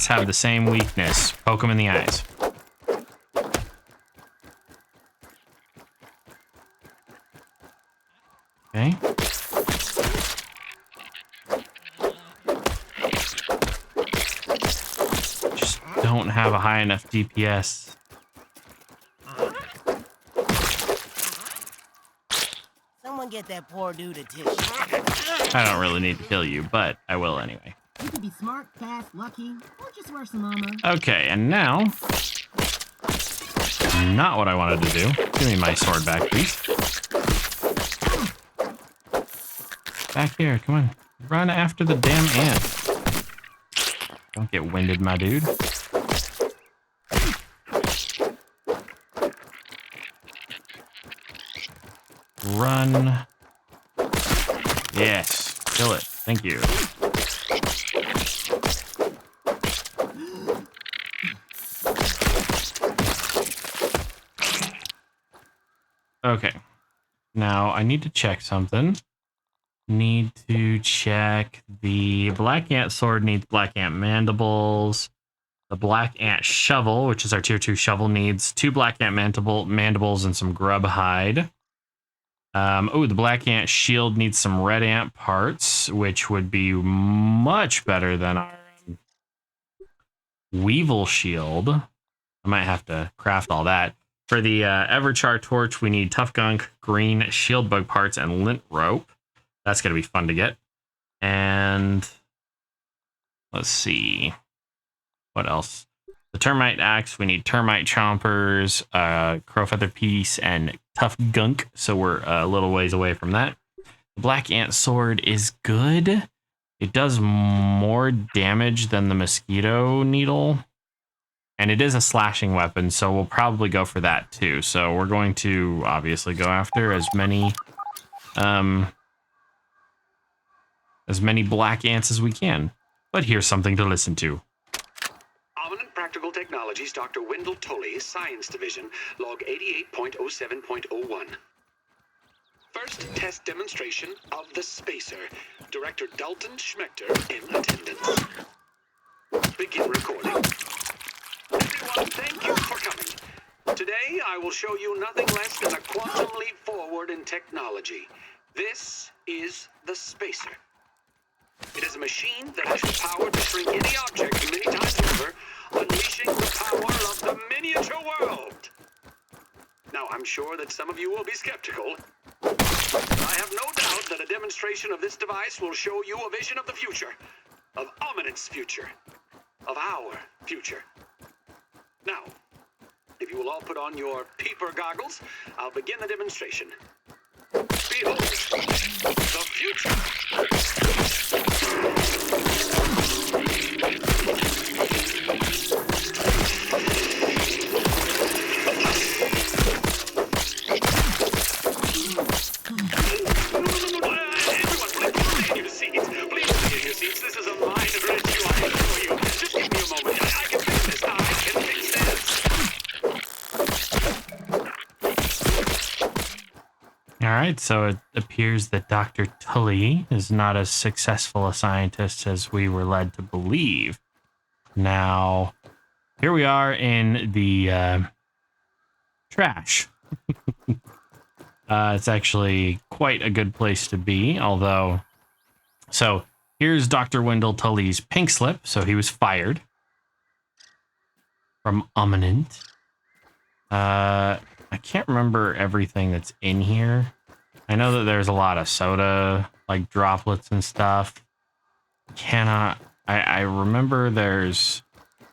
Ominents have the same weakness. Poke them in the eyes. Okay. Just don't have a high enough DPS. Someone get that poor dude a tissue. I don't really need to kill you, but I will anyway. You can be smart, fast, lucky, or just wear some armor. Okay, and now... Not what I wanted to do. Give me my sword back, please. Back here, come on. Run after the damn ant. Don't get winded, my dude. Run. Yes, kill it. Thank you. Okay. Now I need to check something. Need to check the Black Ant Sword needs Black Ant Mandibles. The Black Ant Shovel, which is our tier 2 shovel, needs 2 Black Ant Mandibles and some grub hide. Oh, the Black Ant Shield needs some Red Ant parts, which would be much better than our Weevil Shield. I might have to craft all that. For the Everchar Torch, we need Tough Gunk, Green Shield Bug parts, and Lint Rope. That's going to be fun to get. And let's see. What else? The Termite Axe, we need Termite Chompers, Crowfeather Piece, and Tough Gunk. So we're a little ways away from that. The Black Ant Sword is good. It does more damage than the Mosquito Needle. And it is a slashing weapon, so we'll probably go for that too. So we're going to obviously go after as many black ants as we can. But here's something to listen to. Ominent Practical Technologies, Dr. Wendell Tully, Science Division, log 88.07.01. First test demonstration of the Spacer. Director Dalton Schmechter in attendance. Begin recording. Everyone, thank you for coming. Today, I will show you nothing less than a quantum leap forward in technology. This is the Spacer. It is a machine that has the power to shrink any object many times over, unleashing the power of the miniature world. Now, I'm sure that some of you will be skeptical. I have no doubt that a demonstration of this device will show you a vision of the future, of Ominent's future, of our future. Now, if you will all put on your peeper goggles, I'll begin the demonstration. Behold, the future. Everyone, please stay in your seats. Please stay in your seats. This is a minor issue, I assure you. Just give me a moment. I can fix this. I can fix this. All right, so it appears that Dr. Tully is not as successful a scientist as we were led to believe. Now, here we are in the trash. It's actually quite a good place to be, although... So, here's Dr. Wendell Tully's pink slip. So he was fired from Ominent. I can't remember everything that's in here. I know that there's a lot of soda, like droplets and stuff. I remember I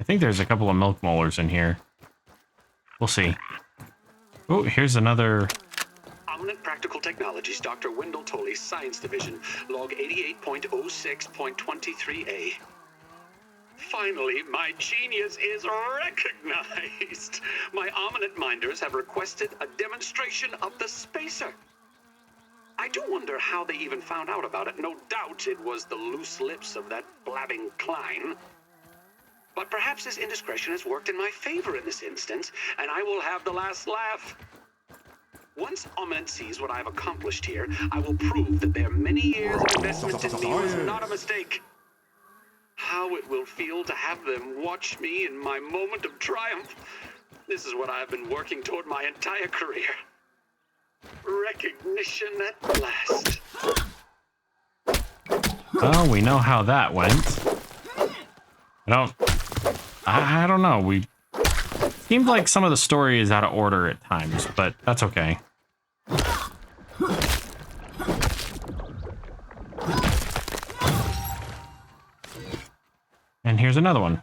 think there's a couple of milk molars in here. We'll see. Oh, here's another... Ominent Practical Technologies, Dr. Wendell Tully, Science Division, log 88.06.23a. Finally, my genius is recognized. My Ominent minders have requested a demonstration of the Spacer. I do wonder how they even found out about it. No doubt it was the loose lips of that blabbing Klein. But perhaps this indiscretion has worked in my favor in this instance, and I will have the last laugh. Once Ominent sees what I've accomplished here, I will prove that their many years of investment in me was not a mistake. how it will feel to have them watch me in my moment of triumph. This is what I've been working toward my entire career. Recognition at last. Well, we know how that went. I don't know. We seemed like some of the story is out of order at times, but that's okay. And here's another one.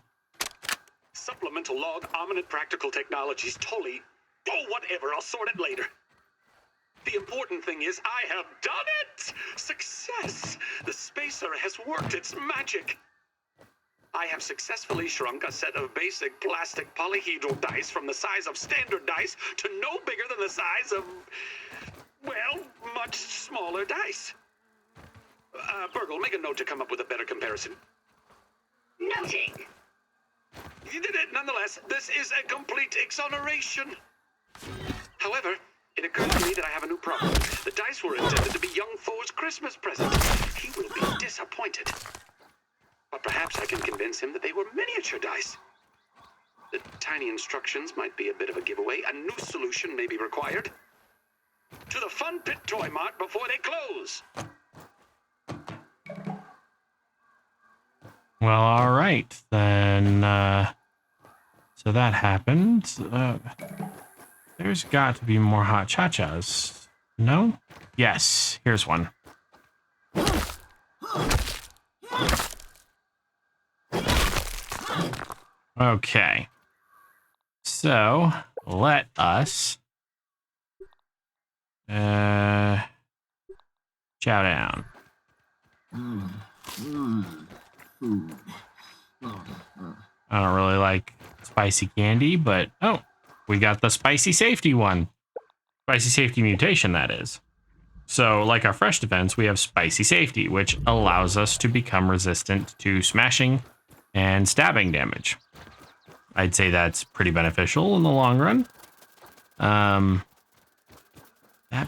Supplemental log, Ominent Practical Technologies, Tully. Oh, whatever, I'll sort it later. The important thing is I have done it! Success! The spacer has worked its magic. I have successfully shrunk a set of basic plastic polyhedral dice from the size of standard dice to no bigger than the size of, well, much smaller dice. Burgle, make a note to come up with a better comparison. Noting. You did it nonetheless. This is a complete exoneration. However, it occurred to me that I have a new problem. The dice were intended to be young Thor's Christmas present. He will be disappointed. But perhaps I can convince him that they were miniature dice. The tiny instructions might be a bit of a giveaway. A new solution may be required. To the Fun Pit Toy Mart before they close. Well, all right, then, so that happened. There's got to be more hot cha-chas. No? Yes, here's one. Okay. So, let us chow down. Food. I don't really like spicy candy, but oh, we got the spicy safety one. Spicy safety mutation, that is. So, like our fresh defense, we have spicy safety, which allows us to become resistant to smashing and stabbing damage. I'd say that's pretty beneficial in the long run. That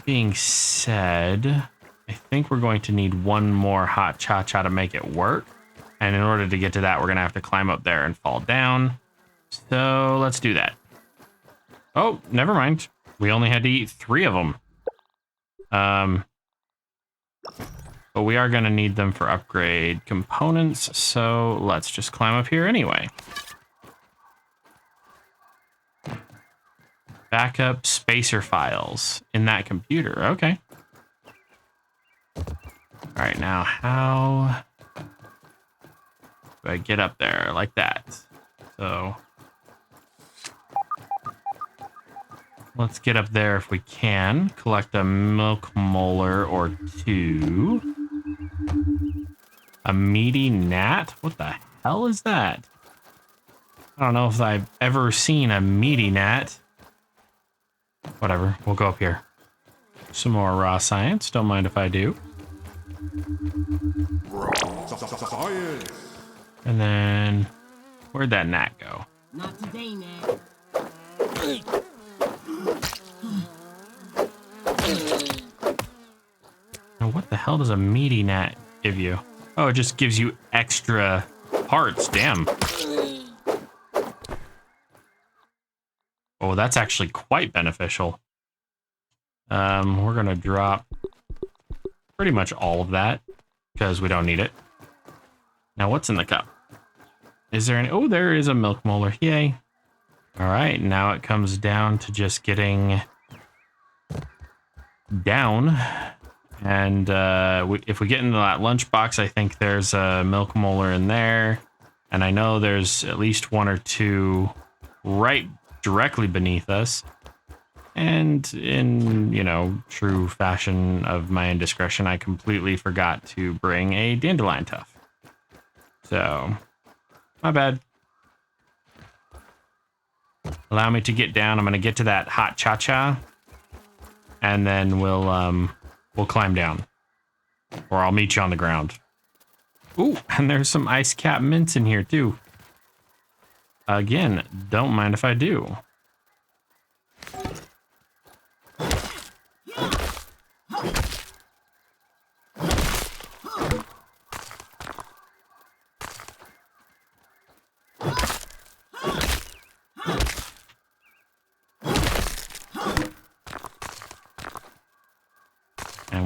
being said, I think we're going to need one more hot cha-cha to make it work. And in order to get to that, we're going to have to climb up there and fall down. So let's do that. Oh, never mind. We only had to eat 3 of them. But we are going to need them for upgrade components. So let's just climb up here anyway. Backup spacer files in that computer. Okay. All right, now how do I get up there like that? So let's get up there if we can. Collect a milk molar or 2. A meaty gnat? What the hell is that? I don't know if I've ever seen a meaty gnat. Whatever, we'll go up here. Some more raw science, don't mind if I do. Science. And then, where'd that gnat go? Not today, Nat. Now, what the hell does a meaty gnat give you? Oh, it just gives you extra parts, damn. Oh, that's actually quite beneficial. We're gonna drop pretty much all of that because we don't need it. Now, what's in the cup? Is there any? Oh, there is a milk molar. Yay! All right, now it comes down to just getting down, and if we get into that lunchbox, I think there's a milk molar in there, and I know there's at least 1 or 2 right directly beneath us. And in, you know, true fashion of my indiscretion, I completely forgot to bring a dandelion tuft. So, my bad. Allow me to get down. I'm going to get to that hot cha-cha. And then we'll climb down. Or I'll meet you on the ground. Ooh, and there's some ice cap mints in here too. Again, don't mind if I do.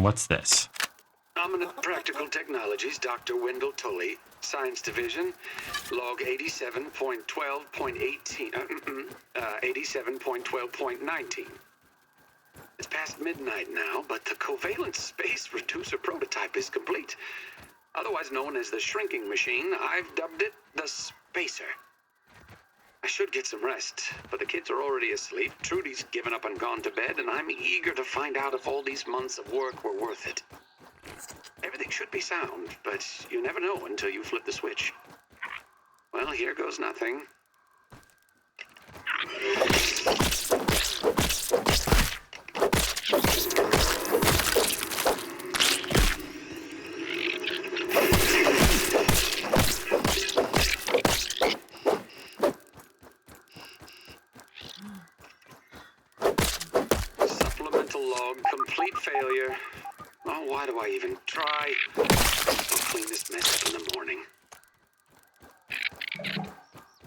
And what's this? Dominant Practical Technologies, Dr. Wendell Tully, Science Division, log 87.12.18, 87.12.19. It's past midnight now, but the covalent space reducer prototype is complete. Otherwise known as the shrinking machine, I've dubbed it the Spacer. I should get some rest, but the kids are already asleep. Trudy's given up and gone to bed, and I'm eager to find out if all these months of work were worth it. Everything should be sound, but you never know until you flip the switch. Well, here goes nothing. Supplemental log, complete failure. Oh, why do I even try? I'll clean this mess up in the morning.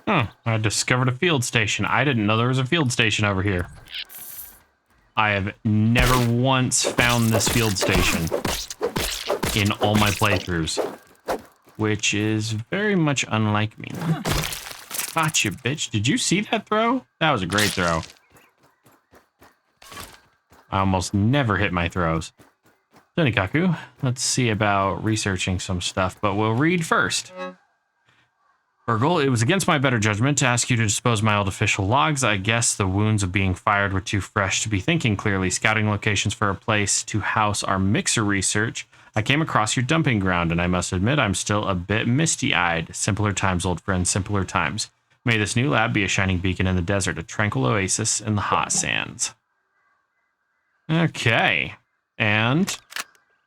Oh, I discovered a field station. I didn't know there was a field station over here. I have never once found this field station in all my playthroughs, which is very much unlike me. Gotcha, bitch. Did you see that throw? That was a great throw. I almost never hit my throws. Zenikaku, let's see about researching some stuff, but we'll read first. Virgil, it was against my better judgment to ask you to dispose my old official logs. I guess the wounds of being fired were too fresh to be thinking clearly. Scouting locations for a place to house our mixer research, I came across your dumping ground, and I must admit I'm still a bit misty-eyed. Simpler times, old friend, simpler times. May this new lab be a shining beacon in the desert, a tranquil oasis in the hot sands. Okay, and...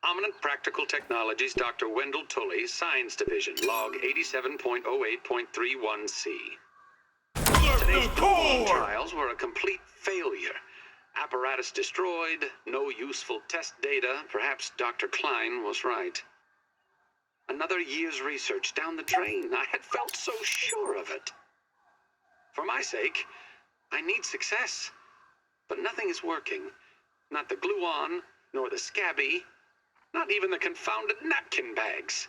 Dominant Practical Technologies, Dr. Wendell Tully, Science Division, log 87.08.31C. Today's cooling trials were a complete failure. Apparatus destroyed, no useful test data. Perhaps Dr. Klein was right. Another year's research down the drain. I had felt so sure of it. For my sake, I need success. But nothing is working. Not the gluon, nor the scabby, not even the confounded napkin bags.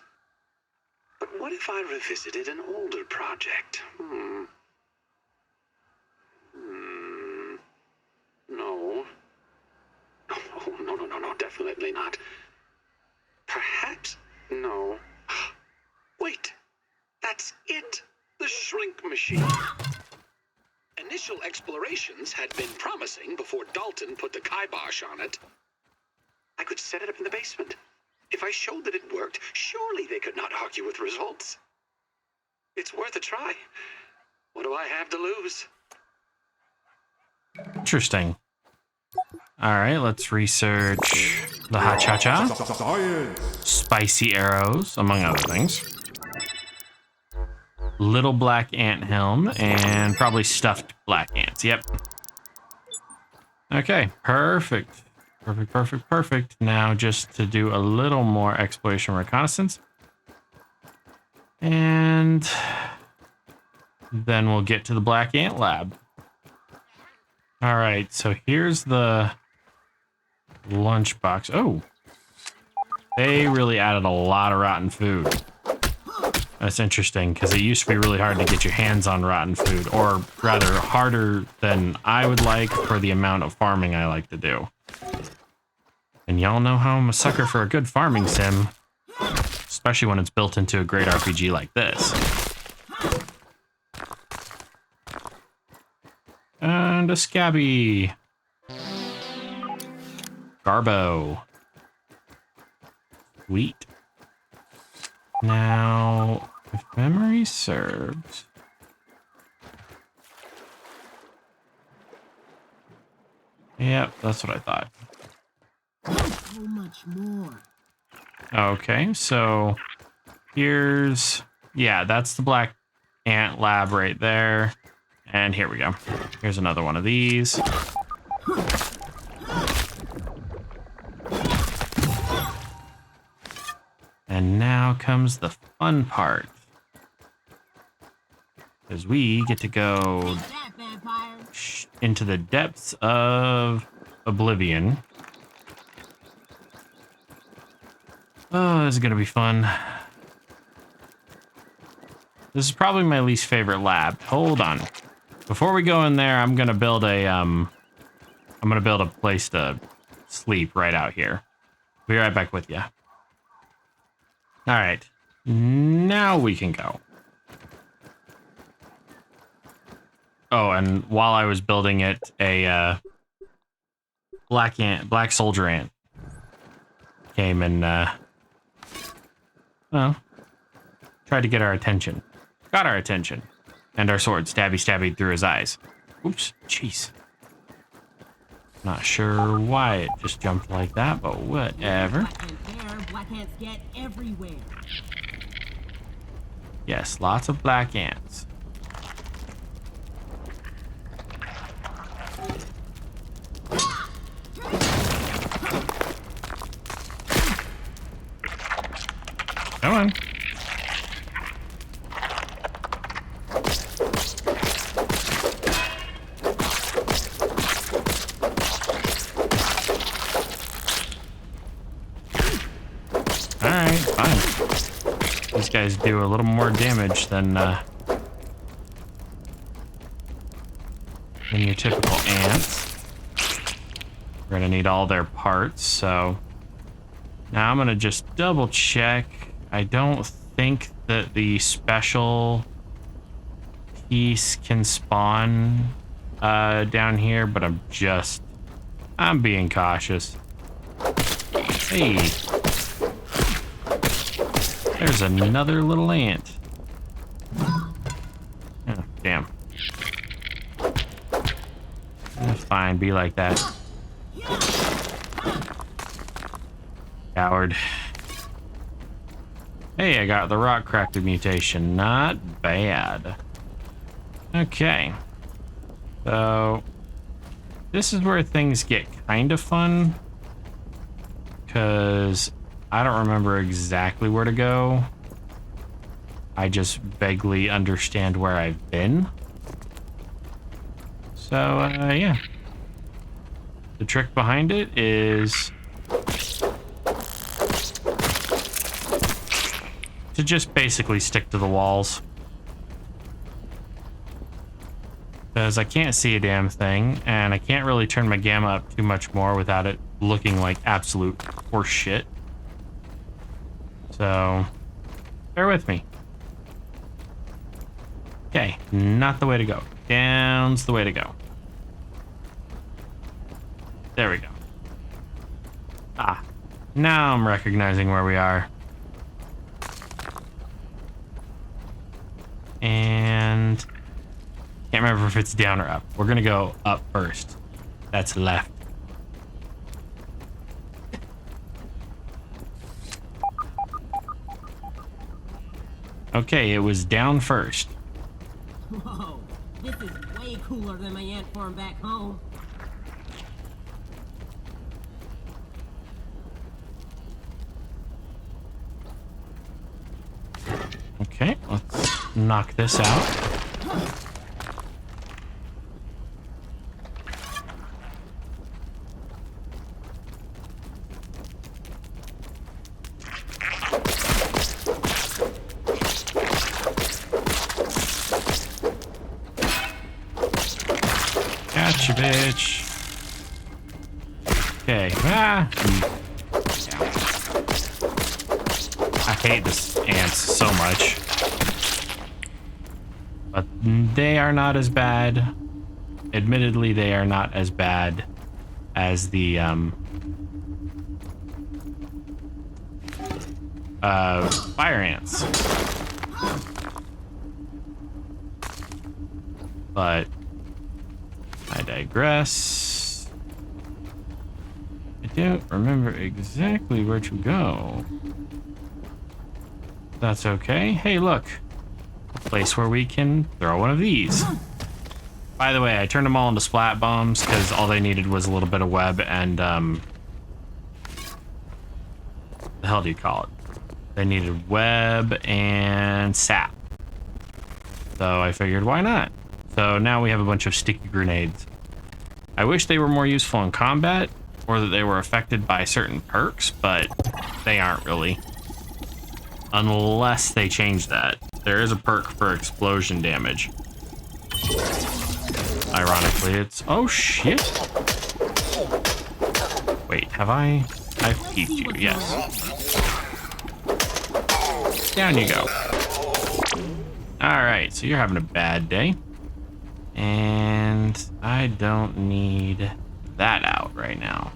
But what if I revisited an older project? No. Oh, no, definitely not. Perhaps, no. Wait, that's it. The shrink machine. Initial explorations had been promising before Dalton put the kibosh on it. I could set it up in the basement. If I showed that it worked, surely they could not argue with results. It's worth a try. What do I have to lose? Interesting. All right, let's research the Ha-Cha-Cha, Science. spicy arrows, among other things. Little black ant helm, and probably stuffed black ants. Yep. Okay, perfect. Perfect. Now just to do a little more exploration reconnaissance. And then we'll get to the Black Ant Lab. All right, so here's the lunchbox. Oh, they really added a lot of rotten food. That's interesting, because it used to be really hard to get your hands on rotten food, or rather harder than I would like for the amount of farming I like to do. And y'all know how I'm a sucker for a good farming sim, especially when it's built into a great RPG like this. And a scabby. Garbo. Sweet. Now, if memory serves... Yep, that's what I thought. So much more. Okay, so here's... Yeah, that's the Black Ant Lab right there. And here we go. Here's another one of these. And now comes the fun part. Because we get to go That vampire. into the depths of Oblivion. Oh, this is gonna be fun. This is probably my least favorite lab. Hold on. Before we go in there, I'm gonna build a place to sleep right out here. Be right back with you. All right, now we can go. Oh, and while I was building it, a black soldier ant came and well, tried to get our attention. Got our attention. And our sword stabby through his eyes. Oops, jeez. Not sure why it just jumped like that, but whatever. Black ants get everywhere. Yes, lots of black ants. Come on. Alright, fine. These guys do a little more damage than your typical ants. We're gonna need all their parts, so now I'm gonna just double check. I don't think that the special piece can spawn down here, but I'm being cautious. Hey. There's another little ant. Oh, damn. That's fine, be like that. Coward. Hey, I got the rock cracker mutation. Not bad. Okay. So, this is where things get kind of fun. Because I don't remember exactly where to go. I just vaguely understand where I've been. So, yeah. The trick behind it is to just basically stick to the walls. Because I can't see a damn thing, and I can't really turn my gamma up too much more without it looking like absolute horse shit. So, bear with me. Okay, not the way to go. Down's the way to go. There we go. Ah, now I'm recognizing where we are. And can't remember if it's down or up. We're gonna go up first. That's left. Okay, it was down first. Whoa, this is way cooler than my ant farm back home. Okay, let's knock this out. Gotcha, bitch. Okay. Ah. I hate this ants so much. But they are not as bad. Admittedly, they are not as bad as the fire ants. But I digress. I don't remember exactly where to go. That's okay. Hey, look. A place where we can throw one of these. By the way, I turned them all into splat bombs because all they needed was a little bit of web and, the hell do you call it? They needed web and sap. So I figured, why not? So now we have a bunch of sticky grenades. I wish they were more useful in combat, or that they were affected by certain perks, but they aren't really. Unless they change that. There is a perk for explosion damage. Ironically, it's... Oh, shit. Wait, have I... I've peeped you, yes. Down you go. Alright, so you're having a bad day. And I don't need that out right now.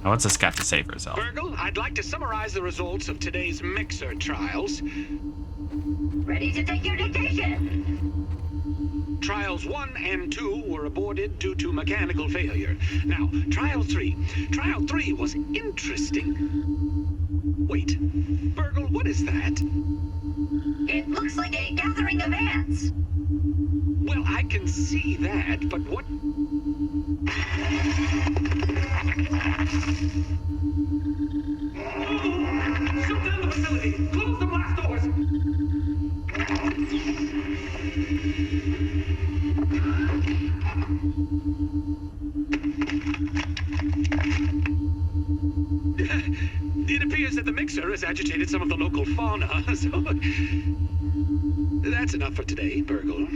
Now, what's this got to say for itself? Virgil, I'd like to summarize the results of today's mixer trials. Ready to take your dictation. Trials 1 and 2 were aborted due to mechanical failure. Now, Trial 3. Trial 3 was interesting. Wait, Virgil, what is that? It looks like a gathering of ants. Well, I can see that, but what... Shut down the facility! Close the blast doors! It appears that the mixer has agitated some of the local fauna, so... That's enough for today, Virgil.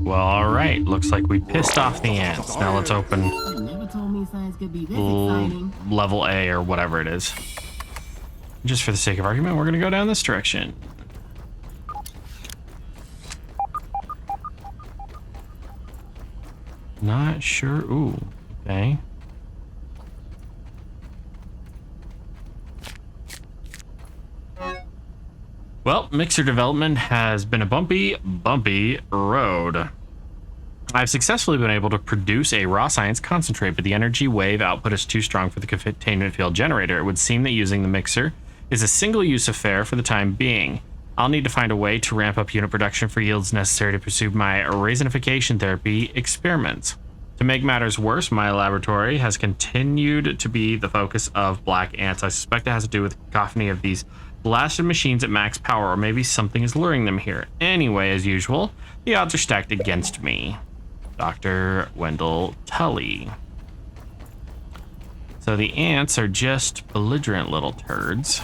Well, alright. Looks like we pissed off the ants. Now let's open You never told me science could be this exciting. level A or whatever it is. Just for the sake of argument, we're going to go down this direction. Not sure. Ooh, okay. Well, mixer development has been a bumpy road. I've successfully been able to produce a raw science concentrate, but the energy wave output is too strong for the containment field generator. It would seem that using the mixer is a single-use affair for the time being. I'll need to find a way to ramp up unit production for yields necessary to pursue my raisinification therapy experiments. To make matters worse, my laboratory has continued to be the focus of black ants. I suspect it has to do with the cacophony of these blasted machines at max power, or maybe something is luring them here. Anyway, as usual, the odds are stacked against me. Dr. Wendell Tully. So the ants are just belligerent little turds.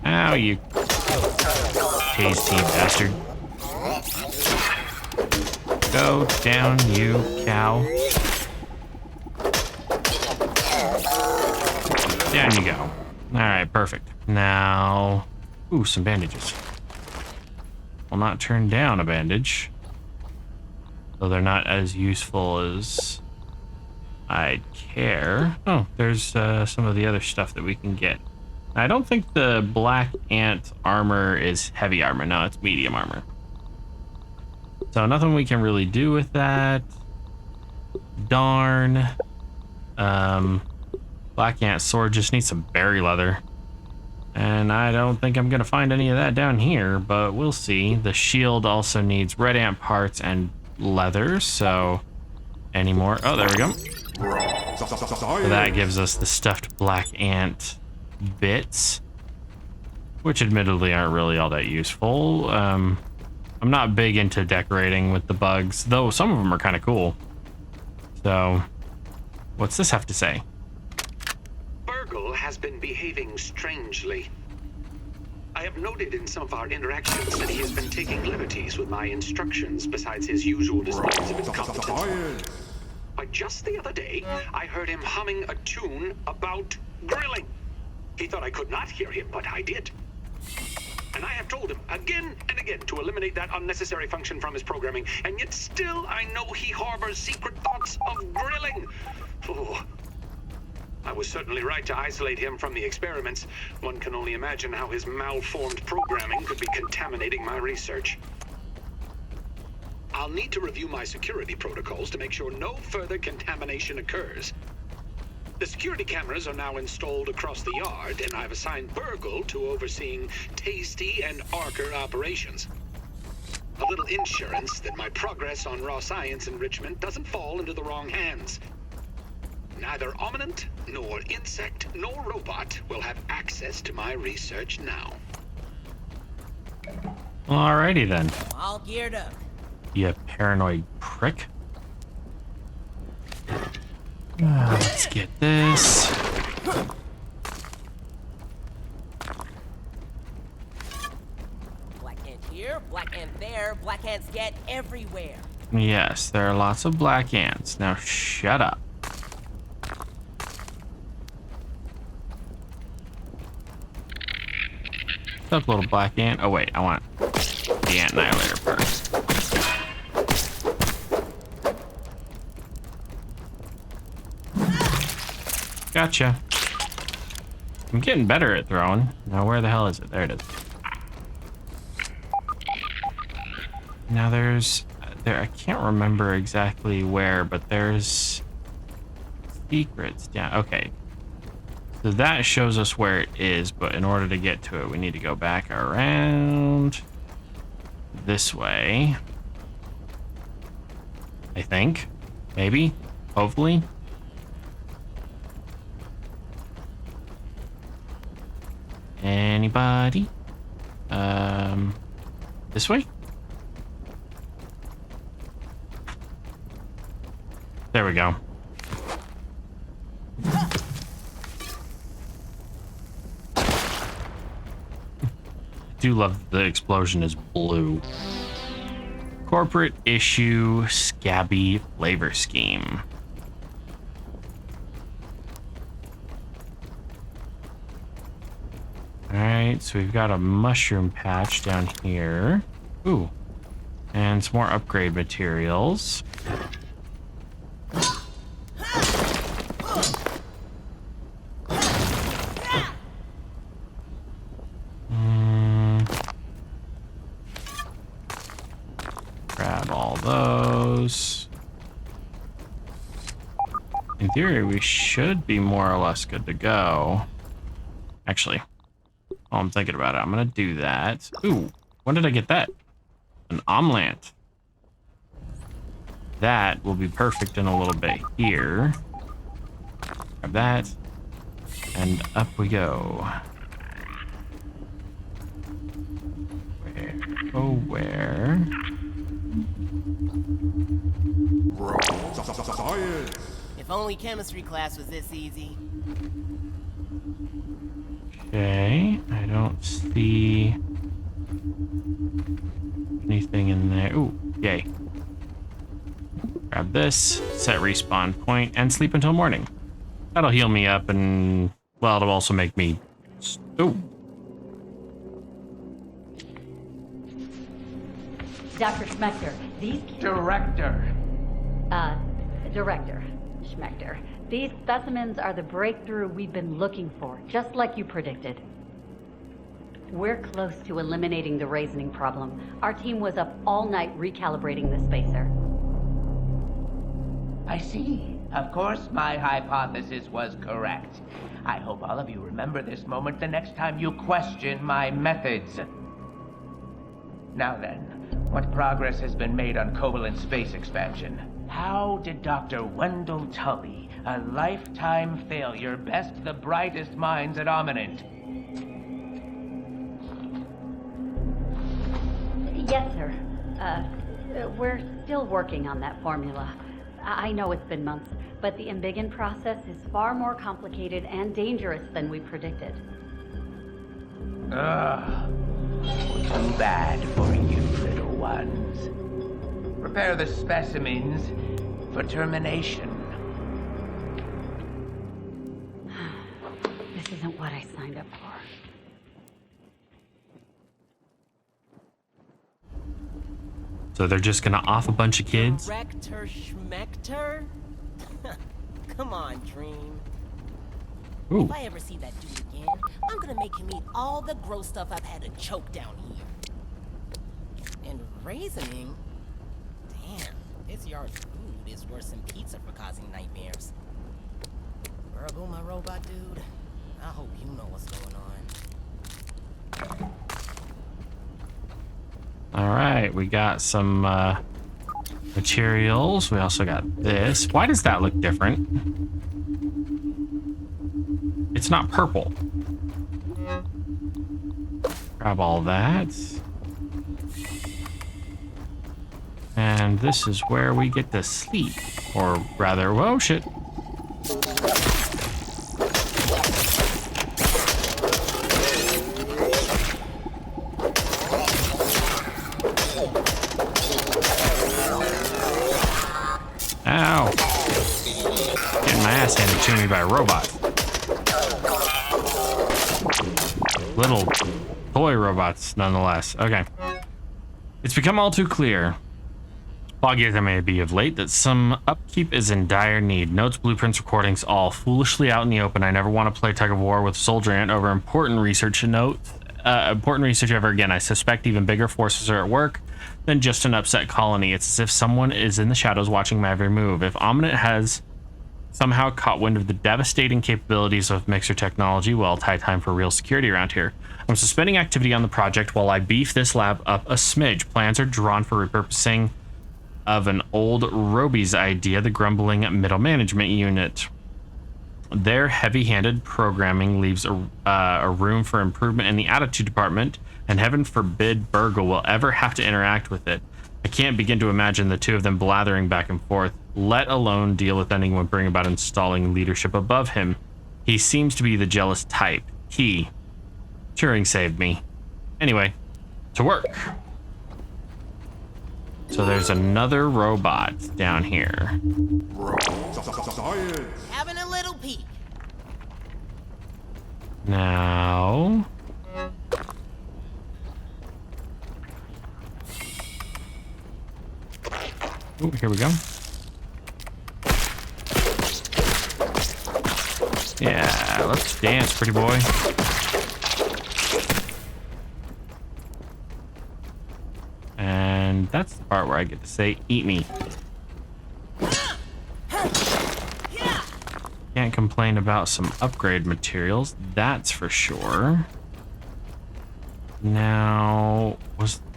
Ow, you tasty bastard. Go down, you cow. Down you go. Alright, perfect. Now... Ooh, some bandages. Will not turn down a bandage. Though they're not as useful as I'd care. Oh, there's some of the other stuff that we can get. I don't think the black ant armor is heavy armor. No, it's medium armor. So nothing we can really do with that. Darn. Black ant sword just needs some berry leather. And I don't think I'm going to find any of that down here, but we'll see. The shield also needs red ant parts and leather, so any more? Oh, there we go. So that gives us the stuffed black ant bits, which admittedly aren't really all that useful. I'm not big into decorating with the bugs, though some of them are kind of cool. So, what's this have to say? Virgil has been behaving strangely. I have noted in some of our interactions that he has been taking liberties with my instructions besides his usual displays of incompetence. But just the other day, I heard him humming a tune about grilling. He thought I could not hear him, but I did. And I have told him again and again to eliminate that unnecessary function from his programming, and yet still I know he harbors secret thoughts of grilling. Oh. I was certainly right to isolate him from the experiments. One can only imagine how his malformed programming could be contaminating my research. I'll need to review my security protocols to make sure no further contamination occurs. The security cameras are now installed across the yard, and I've assigned Virgil to overseeing Tasty and Archer operations. A little insurance that my progress on raw science enrichment doesn't fall into the wrong hands. Neither Ominent, nor Insect, nor Robot will have access to my research now. Alrighty then. All geared up. You paranoid prick. Let's get this. Black ant here, black ant there, black ants get everywhere. Yes, there are lots of black ants. Now shut up. What's up, little black ant? Oh wait, I want the ant annihilator first. Gotcha. I'm getting better at throwing. Now where the hell is it? There it is. Now there, I can't remember exactly where, but there's secrets down. Okay. So that shows us where it is, but in order to get to it, we need to go back around this way. I think. Maybe. Hopefully. Anybody? This way? There we go. Do love the explosion is blue. Corporate issue scabby flavor scheme. Alright, so we've got a mushroom patch down here. Ooh. And some more upgrade materials. Grab all those. In theory, we should be more or less good to go. Actually, while I'm thinking about it, I'm gonna do that. Ooh, when did I get that? An omelet. That will be perfect in a little bit here. Grab that. And up we go. Where? Oh, where? Science. If only chemistry class was this easy. Okay, I don't see anything in there. Ooh, yay. Grab this, set respawn point, and sleep until morning. That'll heal me up and, well, it'll also make me... Ooh. Dr. Schmechter, these... Director. Director Schmechter. These specimens are the breakthrough we've been looking for, just like you predicted. We're close to eliminating the raisoning problem. Our team was up all night recalibrating the spacer. I see. Of course, my hypothesis was correct. I hope all of you remember this moment the next time you question my methods. Now then, what progress has been made on Covalent space expansion? How did Dr. Wendell Tully, a lifetime failure, best the brightest minds at Ominent? Yes, sir. We're still working on that formula. I know it's been months, but the Embiggen process is far more complicated and dangerous than we predicted. Ugh. Too bad for you, little ones. Prepare the specimens for termination. This isn't what I signed up for. So they're just gonna off a bunch of kids? Director Schmechter? Come on, Dream. Ooh. If I ever see that dude again, I'm gonna make him eat all the gross stuff I've had to choke down here. And raisoning? Damn, this yard's food is worse than pizza for causing nightmares. Virgo, my robot dude, I hope you know what's going on. All right, we got some materials. We also got this. Why does that look different? It's not purple. Grab all that. And this is where we get to sleep. Or rather, whoa, shit. Ow. Getting my ass handed to me by a robot. Little toy robots, nonetheless. Okay. It's become all too clear, foggy as I may be of late, that some upkeep is in dire need. Notes, blueprints, recordings, all foolishly out in the open. I never want to play tug of war with Soldier Ant over important research ever again. I suspect even bigger forces are at work than just an upset colony. It's as if someone is in the shadows watching my every move. If Omninet has somehow caught wind of the devastating capabilities of Mixer technology, well, it's high time for real security around here. I'm suspending activity on the project while I beef this lab up a smidge. Plans are drawn for repurposing of an old Roby's idea, the Grumbling Middle Management Unit. Their heavy-handed programming leaves a room for improvement in the attitude department, and heaven forbid Burgle will ever have to interact with it. I can't begin to imagine the two of them blathering back and forth, let alone deal with anyone bring about installing leadership above him. He seems to be the jealous type. Turing saved me. Anyway, to work. So there's another robot down here. Science. Having a little peek. Now... Ooh, here we go. Yeah, let's dance, pretty boy. And that's the part where I get to say, eat me. Can't complain about some upgrade materials, that's for sure. Now,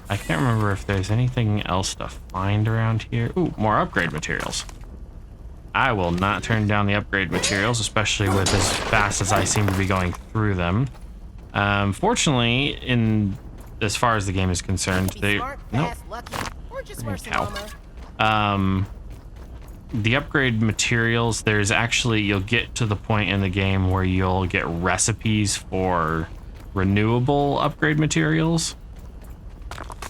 I can't remember if there's anything else to find around here. Ooh, more upgrade materials. I will not turn down the upgrade materials, especially with as fast as I seem to be going through them. Fortunately, as far as the game is concerned, the upgrade materials, there's actually, you'll get to the point in the game where you'll get recipes for renewable upgrade materials.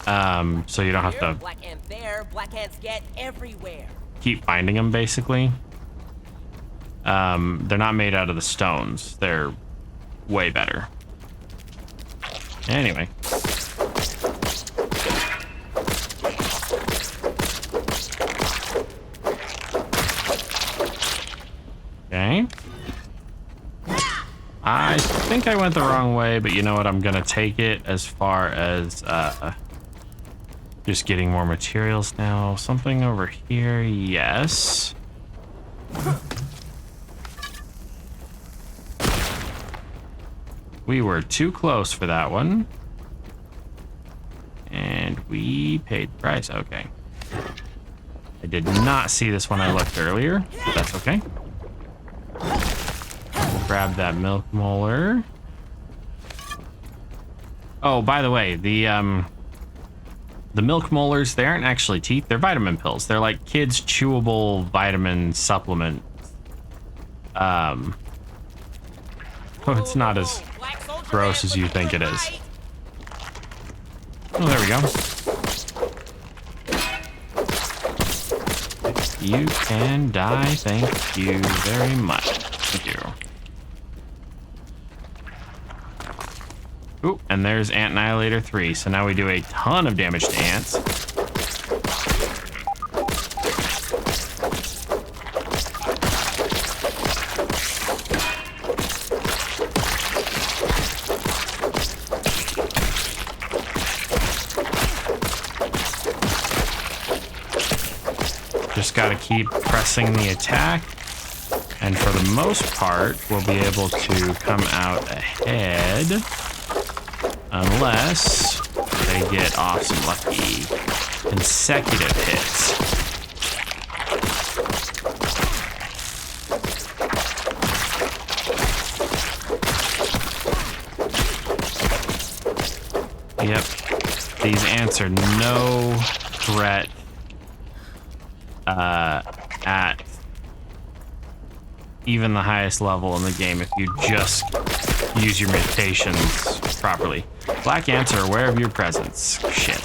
So you don't have to Black ant there, black ants get everywhere. keep finding them, basically. They're not made out of the stones. They're way better. Anyway. Okay. I think I went the wrong way, but you know what? I'm gonna take it as far as just getting more materials now. Something over here, yes. We were too close for that one. And we paid the price, okay. I did not see this when I looked earlier, but that's okay. Grab that milk molar. Oh, by the way, the milk molars, they aren't actually teeth, they're vitamin pills. They're like kids' chewable vitamin supplement. Oh, it's not as gross as you think it is. Oh, there we go. You can die, thank you very much. Thank you. Ooh, and there's Ant Annihilator 3, so now we do a ton of damage to ants. Just gotta keep pressing the attack, and for the most part, we'll be able to come out ahead. Unless they get off some lucky consecutive hits. Yep, these ants are no threat at even the highest level in the game if you just use your mutations properly. Black ants are aware of your presence. Shit.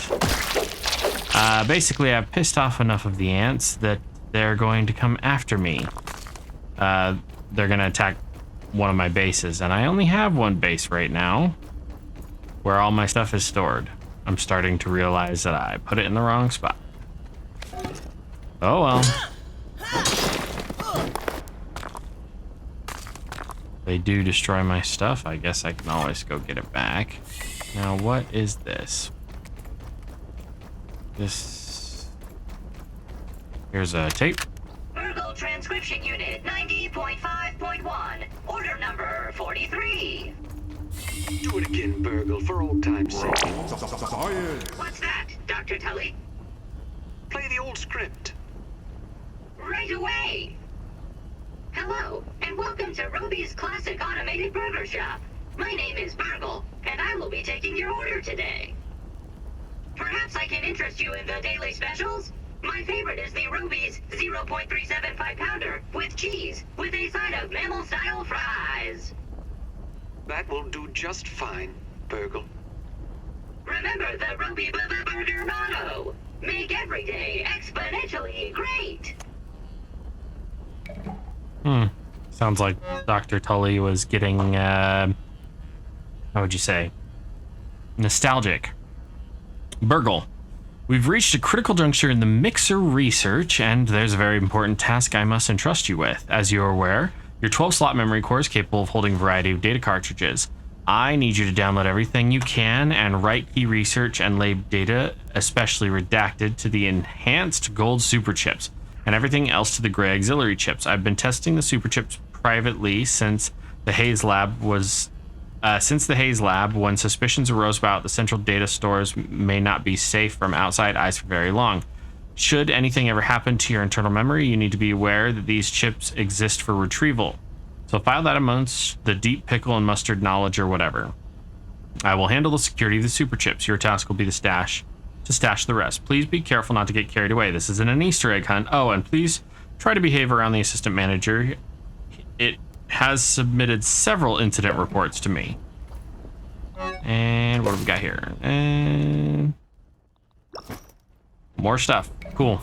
Basically, I've pissed off enough of the ants that they're going to come after me. They're going to attack one of my bases, and I only have one base right now where all my stuff is stored. I'm starting to realize that I put it in the wrong spot. Oh well. They do destroy my stuff. I guess I can always go get it back. Now, what is this? Here's a tape. Virgo Transcription Unit 90.5.1. Order number 43. Do it again, Burgle, for old time's sake. Science. What's that, Dr. Tully? Play the old script. Right away. Hello, and welcome to Roby's Classic Automated Burger Shop. My name is Burgle, and I will be taking your order today. Perhaps I can interest you in the daily specials? My favorite is the Roby's 0.375 pounder with cheese, with a side of mammal-style fries. That will do just fine, Burgle. Remember the Roby Burger motto. Make every day exponentially great. Sounds like Dr. Tully was getting, how would you say? Nostalgic. Burgle, we've reached a critical juncture in the Mixer research, and there's a very important task I must entrust you with. As you're aware, your 12-slot memory core is capable of holding a variety of data cartridges. I need you to download everything you can and write key research and lab data, especially redacted, to the enhanced gold super chips, and everything else to the gray auxiliary chips. I've been testing the super chips privately since the Haze Lab, when suspicions arose about the central data stores may not be safe from outside eyes for very long. Should anything ever happen to your internal memory, you need to be aware that these chips exist for retrieval. So file that amongst the deep pickle and mustard knowledge or whatever. I will handle the security of the super chips. Your task will be to stash the rest. Please be careful not to get carried away. This isn't an Easter egg hunt. Oh, and please try to behave around the assistant manager. It has submitted several incident reports to me. And what have we got here? And more stuff. Cool.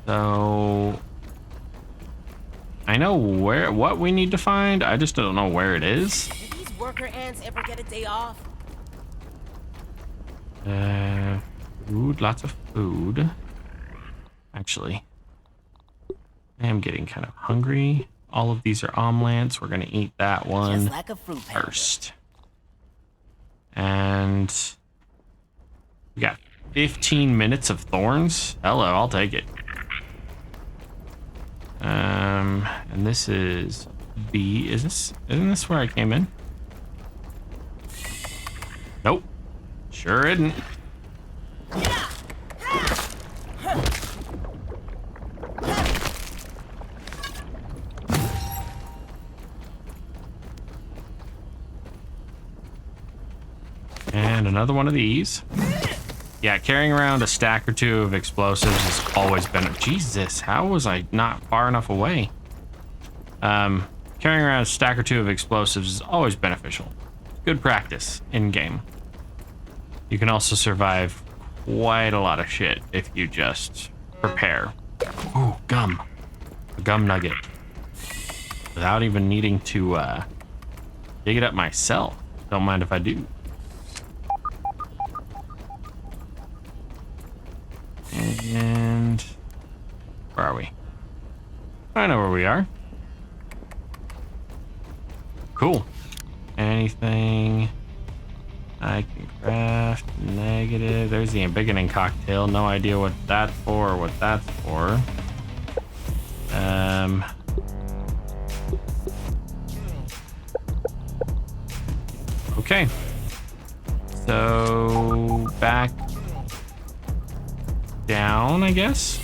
So I know what we need to find. I just don't know where it is. Do these worker ants ever get a day off? Food, lots of food. Actually, I am getting kind of hungry. All of these are omelets. We're gonna eat that one Just like a fruit panda. first. And we got 15 minutes of thorns. Hello, I'll take it. And this is B. Isn't this where I came in? Nope. Sure isn't. And another one of these. Yeah, carrying around a stack or two of explosives has always been... Jesus, how was I not far enough away? Carrying around a stack or two of explosives is always beneficial. Good practice in-game. You can also survive quite a lot of shit if you just prepare. Ooh, gum. A gum nugget. Without even needing to dig it up myself. Don't mind if I do. And where are we? I know where we are. Cool. Anything I can craft? Negative. There's the embiggening cocktail. No idea what that's for or what that's for. Okay. So back down, I guess.